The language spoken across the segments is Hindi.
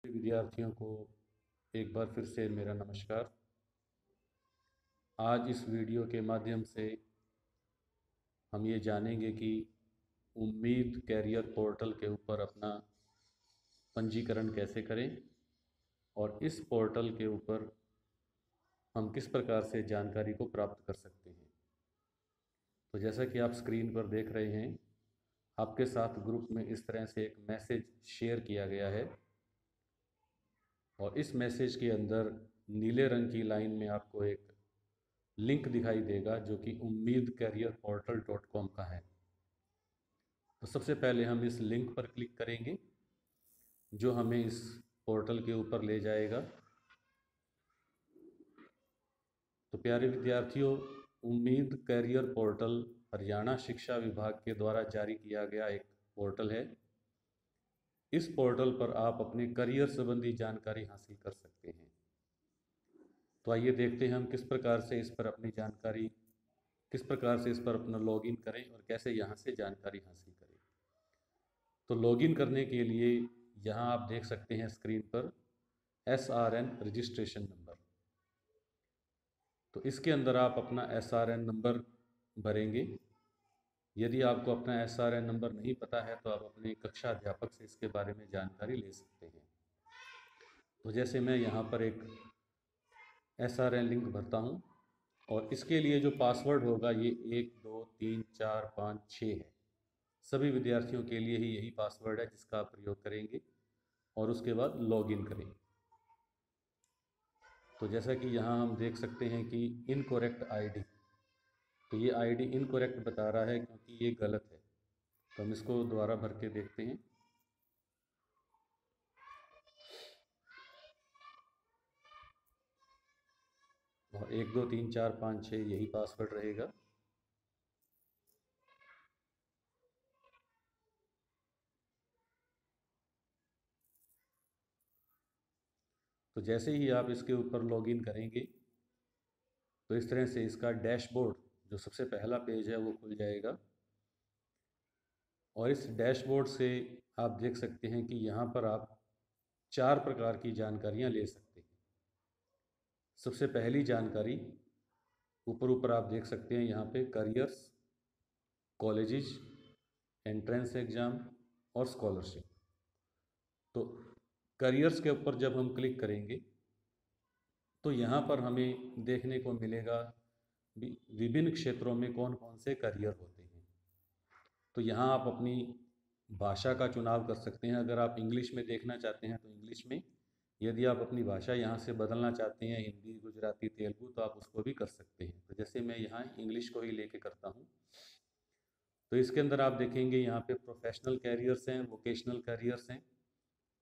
विद्यार्थियों को एक बार फिर से मेरा नमस्कार। आज इस वीडियो के माध्यम से हम ये जानेंगे कि उम्मीद कैरियर पोर्टल के ऊपर अपना पंजीकरण कैसे करें और इस पोर्टल के ऊपर हम किस प्रकार से जानकारी को प्राप्त कर सकते हैं। तो जैसा कि आप स्क्रीन पर देख रहे हैं, आपके साथ ग्रुप में इस तरह से एक मैसेज शेयर किया गया है और इस मैसेज के अंदर नीले रंग की लाइन में आपको एक लिंक दिखाई देगा जो कि उम्मीद कैरियर पोर्टल .com का है। तो सबसे पहले हम इस लिंक पर क्लिक करेंगे जो हमें इस पोर्टल के ऊपर ले जाएगा। तो प्यारे विद्यार्थियों, उम्मीद कैरियर पोर्टल हरियाणा शिक्षा विभाग के द्वारा जारी किया गया एक पोर्टल है। इस पोर्टल पर आप अपने करियर संबंधी जानकारी हासिल कर सकते हैं। तो आइए देखते हैं हम किस प्रकार से इस पर अपनी जानकारी, किस प्रकार से इस पर अपना लॉगिन करें और कैसे यहाँ से जानकारी हासिल करें। तो लॉगिन करने के लिए यहाँ आप देख सकते हैं स्क्रीन पर SRN रजिस्ट्रेशन नंबर। तो इसके अंदर आप अपना SRN नंबर भरेंगे। यदि आपको अपना SRN नंबर नहीं पता है तो आप अपने कक्षा अध्यापक से इसके बारे में जानकारी ले सकते हैं। तो जैसे मैं यहाँ पर एक SRN लिंक भरता हूँ और इसके लिए जो पासवर्ड होगा ये 1 2 3 4 5 6 है। सभी विद्यार्थियों के लिए ही यही पासवर्ड है जिसका आप प्रयोग करेंगे और उसके बाद लॉगिन करें। तो जैसा कि यहाँ हम देख सकते हैं कि इनकोरेक्ट आईडी, तो ये आईडी इनकोरेक्ट बता रहा है क्योंकि ये गलत है। तो हम इसको दोबारा भर के देखते हैं। और 1 2 3 4 5 6 यही पासवर्ड रहेगा। तो जैसे ही आप इसके ऊपर लॉगिन करेंगे तो इस तरह से इसका डैशबोर्ड, जो सबसे पहला पेज है, वो खुल जाएगा। और इस डैशबोर्ड से आप देख सकते हैं कि यहाँ पर आप 4 प्रकार की जानकारियाँ ले सकते हैं। सबसे पहली जानकारी ऊपर ऊपर आप देख सकते हैं यहाँ पे करियर्स, कॉलेजेस, एंट्रेंस एग्ज़ाम और स्कॉलरशिप। तो करियर्स के ऊपर जब हम क्लिक करेंगे तो यहाँ पर हमें देखने को मिलेगा विभिन्न क्षेत्रों में कौन कौन से करियर होते हैं। तो यहाँ आप अपनी भाषा का चुनाव कर सकते हैं। अगर आप इंग्लिश में देखना चाहते हैं तो इंग्लिश में, यदि आप अपनी भाषा यहाँ से बदलना चाहते हैं हिंदी, गुजराती, तेलुगु, तो आप उसको भी कर सकते हैं। तो जैसे मैं यहाँ इंग्लिश को ही लेके करता हूँ। तो इसके अंदर आप देखेंगे यहाँ पे प्रोफेशनल कैरियर्स हैं, वोकेशनल कैरियर्स हैं।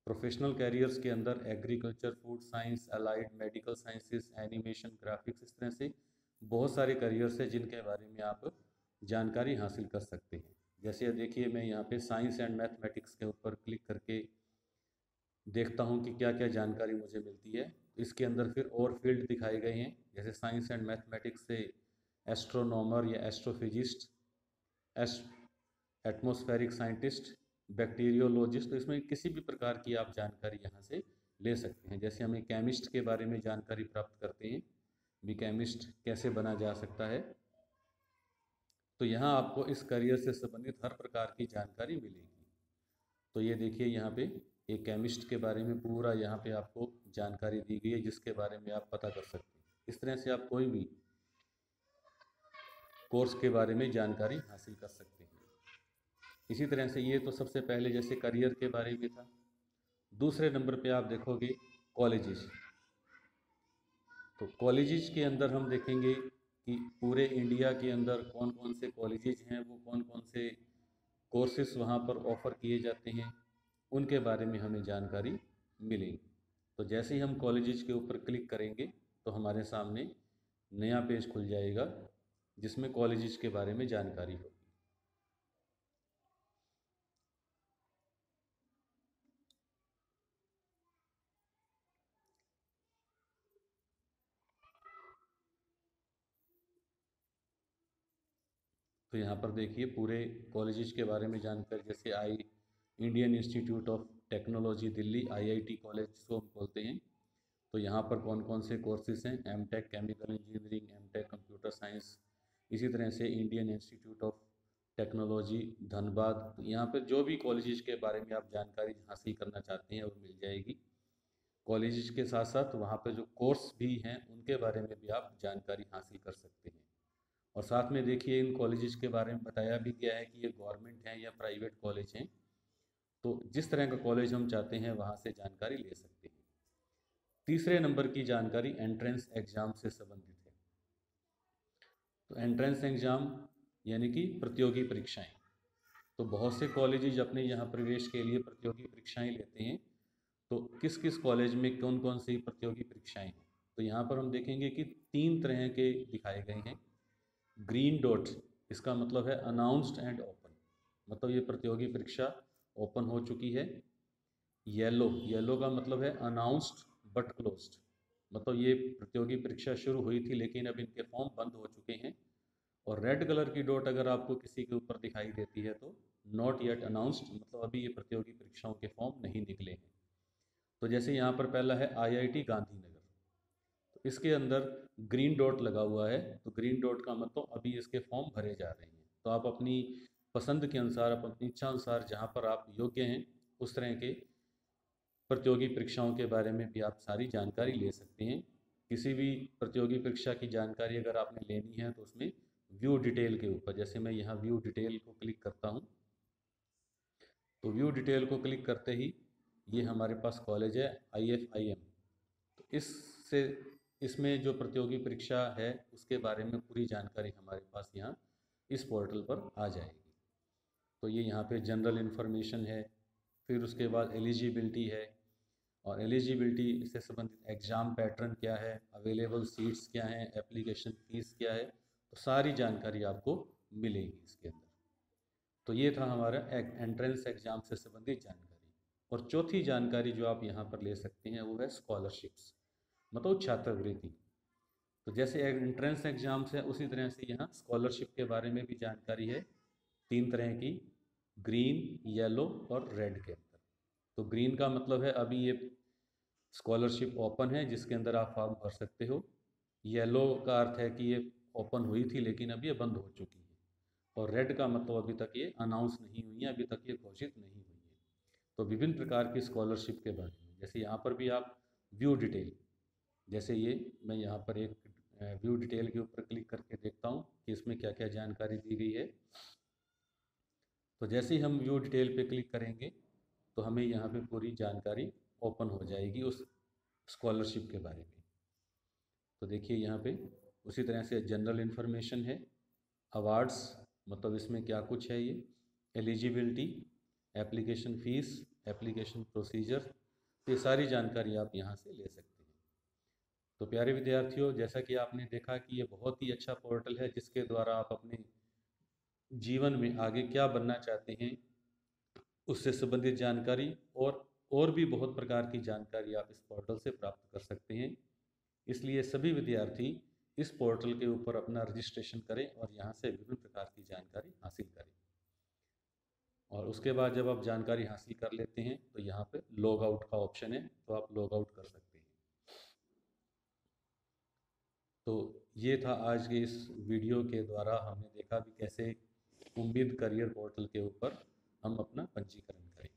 प्रोफेशनल कैरियर्स के अंदर agriculture, food science, allied, medical sciences, animation, graphics, इस तरह से बहुत सारे कैरियर्स हैं जिनके बारे में आप जानकारी हासिल कर सकते हैं। जैसे देखिए मैं यहाँ पे साइंस एंड मैथमेटिक्स के ऊपर क्लिक करके देखता हूँ कि क्या क्या जानकारी मुझे मिलती है। इसके अंदर फिर और फील्ड दिखाए गए हैं, जैसे साइंस एंड मैथमेटिक्स से एस्ट्रोनॉमर या एस्ट्रोफिजिस्ट, एटमॉस्फेरिक साइंटिस्ट, बैक्टीरियोलॉजिस्ट। तो इसमें किसी भी प्रकार की आप जानकारी यहाँ से ले सकते हैं। जैसे हमें केमिस्ट के बारे में जानकारी प्राप्त करते हैं, भी केमिस्ट कैसे बना जा सकता है, तो यहाँ आपको इस करियर से संबंधित हर प्रकार की जानकारी मिलेगी। तो ये देखिए यहाँ पे एक केमिस्ट के बारे में पूरा यहाँ पे आपको जानकारी दी गई है जिसके बारे में आप पता कर सकते हैं। इस तरह से आप कोई भी कोर्स के बारे में जानकारी हासिल कर सकते हैं। इसी तरह से ये तो सबसे पहले जैसे करियर के बारे में था। दूसरे नंबर पे आप देखोगे कॉलेजेस। तो कॉलेजेस के अंदर हम देखेंगे कि पूरे इंडिया के अंदर कौन कौन से कॉलेजेस हैं, वो कौन कौन से कोर्सेस वहाँ पर ऑफ़र किए जाते हैं, उनके बारे में हमें जानकारी मिलेगी। तो जैसे ही हम कॉलेजेस के ऊपर क्लिक करेंगे तो हमारे सामने नया पेज खुल जाएगा जिसमें कॉलेजेस के बारे में जानकारी होगी। तो यहाँ पर देखिए पूरे कॉलेजेस के बारे में जानकारी, जैसे Indian Institute of technology Delhi, IIT college जिसको हम बोलते हैं। तो यहाँ पर कौन कौन से कोर्सेज हैं, MTech chemical engineering, MTech computer science. इसी तरह से Indian Institute of Technology Dhanbad. तो यहाँ पर जो भी कॉलेजेस के बारे में आप जानकारी हासिल करना चाहते हैं वो मिल जाएगी। कॉलेजेस के साथ साथ वहाँ पर जो कोर्स भी हैं उनके बारे में भी आप जानकारी हासिल कर सकते हैं। और साथ में देखिए इन कॉलेजेस के बारे में बताया भी गया है कि ये गवर्नमेंट हैं या प्राइवेट कॉलेज हैं। तो जिस तरह का कॉलेज हम चाहते हैं वहाँ से जानकारी ले सकते हैं। तीसरे नंबर की जानकारी एंट्रेंस एग्ज़ाम से संबंधित है। तो एंट्रेंस एग्ज़ाम यानी कि प्रतियोगी परीक्षाएं। तो बहुत से कॉलेजेज अपने यहाँ प्रवेश के लिए प्रतियोगी परीक्षाएं लेते हैं। तो किस किस कॉलेज में कौन कौन सी प्रतियोगी परीक्षाएं हैं, तो यहाँ पर हम देखेंगे कि 3 तरह के दिखाए गए हैं। ग्रीन डॉट, इसका मतलब है अनाउंस्ड एंड ओपन, मतलब ये प्रतियोगी परीक्षा ओपन हो चुकी है। येलो, येलो का मतलब है अनाउंस्ड बट क्लोज्ड, मतलब ये प्रतियोगी परीक्षा शुरू हुई थी लेकिन अब इनके फॉर्म बंद हो चुके हैं। और रेड कलर की डॉट अगर आपको किसी के ऊपर दिखाई देती है तो नॉट येट अनाउंस्ड, मतलब अभी ये प्रतियोगी परीक्षाओं के फॉर्म नहीं निकले हैं। तो जैसे यहाँ पर पहला है IIT गांधीनगर, तो इसके अंदर ग्रीन डॉट लगा हुआ है। तो ग्रीन डॉट का मतलब अभी इसके फॉर्म भरे जा रहे हैं। तो आप अपनी पसंद के अनुसार, अपनी इच्छा अनुसार जहाँ पर आप योग्य हैं उस तरह के प्रतियोगी परीक्षाओं के बारे में भी आप सारी जानकारी ले सकते हैं। किसी भी प्रतियोगी परीक्षा की जानकारी अगर आपने लेनी है तो उसमें व्यू डिटेल के ऊपर, जैसे मैं यहाँ व्यू डिटेल को क्लिक करता हूँ, तो व्यू डिटेल को क्लिक करते ही ये हमारे पास कॉलेज है IFIM। तो इससे इसमें जो प्रतियोगी परीक्षा है उसके बारे में पूरी जानकारी हमारे पास यहाँ इस पोर्टल पर आ जाएगी। तो ये यहाँ पे जनरल इन्फॉर्मेशन है, फिर उसके बाद एलिजिबिलिटी है, और एलिजिबिलिटी से संबंधित एग्ज़ाम पैटर्न क्या है, अवेलेबल सीट्स क्या हैं, एप्लीकेशन फ़ीस क्या है, तो सारी जानकारी आपको मिलेगी इसके अंदर। तो ये था हमारा एंट्रेंस एग्ज़ाम से संबंधित जानकारी। और चौथी जानकारी जो आप यहाँ पर ले सकते हैं वो है स्कॉलरशिप्स, मतलब छात्रवृत्ति। तो जैसे एंट्रेंस एग्ज़ाम्स है उसी तरह से यहाँ स्कॉलरशिप के बारे में भी जानकारी है, 3 तरह की, ग्रीन, येलो और रेड के अंदर। तो ग्रीन का मतलब है अभी ये स्कॉलरशिप ओपन है जिसके अंदर आप फॉर्म भर सकते हो। येलो का अर्थ है कि ये ओपन हुई थी लेकिन अब ये बंद हो चुकी है। और रेड का मतलब अभी तक ये अनाउंस नहीं हुई है, अभी तक ये घोषित नहीं हुई है। तो विभिन्न प्रकार की स्कॉलरशिप के बारे में, जैसे यहाँ पर भी आप व्यू डिटेल, जैसे ये मैं यहाँ पर एक व्यू डिटेल के ऊपर क्लिक करके देखता हूँ कि इसमें क्या क्या जानकारी दी गई है। तो जैसे ही हम व्यू डिटेल पे क्लिक करेंगे तो हमें यहाँ पे पूरी जानकारी ओपन हो जाएगी उस स्कॉलरशिप के बारे में। तो देखिए यहाँ पे उसी तरह से जनरल इन्फॉर्मेशन है, अवार्ड्स, मतलब इसमें क्या कुछ है, ये eligibility, application fees, application procedure, तो ये सारी जानकारी आप यहाँ से ले सकते हैं। तो प्यारे विद्यार्थियों, जैसा कि आपने देखा कि ये बहुत ही अच्छा पोर्टल है जिसके द्वारा आप अपने जीवन में आगे क्या बनना चाहते हैं उससे संबंधित जानकारी और भी बहुत प्रकार की जानकारी आप इस पोर्टल से प्राप्त कर सकते हैं। इसलिए सभी विद्यार्थी इस पोर्टल के ऊपर अपना रजिस्ट्रेशन करें और यहाँ से विभिन्न प्रकार की जानकारी हासिल करें। और उसके बाद जब आप जानकारी हासिल कर लेते हैं तो यहाँ पे लॉग आउट का ऑप्शन है, तो आप लॉग आउट कर सकते हैं। तो ये था आज के इस वीडियो के द्वारा हमने देखा कि कैसे उम्मीद करियर पोर्टल के ऊपर हम अपना पंजीकरण करें।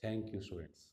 Thank you students.